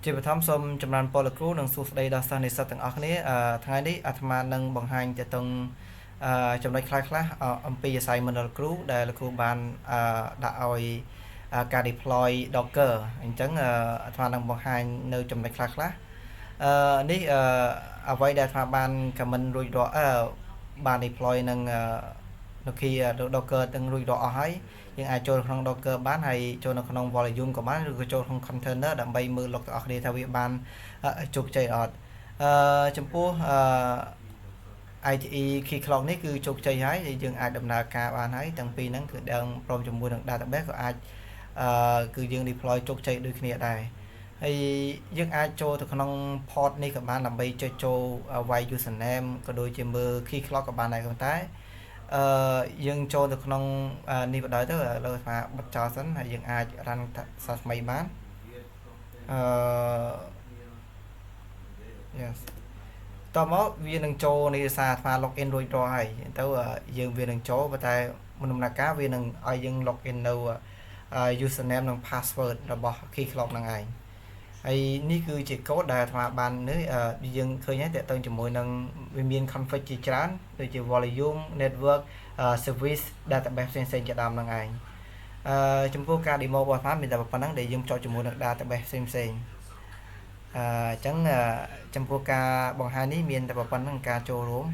ជាបឋមសូមចម្រើនពរលោកគ្រូនិងសួស្តីដល់សិស្សនិស្សិតទាំងអស់គ្នាថ្ងៃនេះអាត្មានឹងបង្ហាញទៅទៅចំណុចខ្លះៗអំពី assignment របស់គ្រូដែលលោកគ្រូបានដាក់ឲ្យការ deploy Docker អញ្ចឹងអាត្មានឹងបង្ហាញនៅចំណុចខ្លះៗនេះអ្វីដែលអាត្មាបាន comment រួចរាល់បាន deploy នឹង Nokia Docker ទាំងរួចរាល់អស់ហើយយើងអាចចូលក្នុង Docker បានហើយចូលនៅក្នុង volume ក៏បានឬក៏ចូលក្នុង container ដើម្បីមើលលោកទាំងអស់គ្នាថាវាបានជោគជ័យអត់ចំពោះITE key clock នេះគឺជោគជ័យហើយយើងអាចដំណើរការបានហើយទាំងពីរហ្នឹងគឺដើមព្រមជាមួយនឹង database ក៏អាចគឺយើង deploy ជោគជ័យដូចគ្នាដែរហើយយើងអាចចូលទៅក្នុង port នេះក៏បានដើម្បីចុចចូលវាយ username ក៏ដូចជាមើល key clock ក៏បានដែរប៉ុន្តែយើងចូលទៅក្នុងនេះបណ្ដោយទៅលើថាបិទចោលសិនហើយយើងអាច run សារថ្មីបានyes តមកវានឹងចូលនេះសារថា login រួចរាល់ហើយទៅយើងវានឹងចូលប៉ុន្តែមុនដំណើរការវានឹងឲ្យយើង login នៅ username និង password របស់ key clock ហ្នឹងឯងហើយនេះគឺជាកូដដែលអាត្មាបាននេះយើងឃើញហើយតើតើជាមួយនឹងវាមាន config ជាច្រើនដូចជា volume network service database ផ្សេងៗជាដើមហ្នឹងឯងចំពោះការ demo របស់អាត្មាមានតែប៉ុណ្្នឹងដែលយើងចុចជាមួយនឹង database ផ្សេងៗអញ្ចឹងចំពោះការបង្ហាញនេះមានតែប៉ុណ្្នឹងការចូលរួម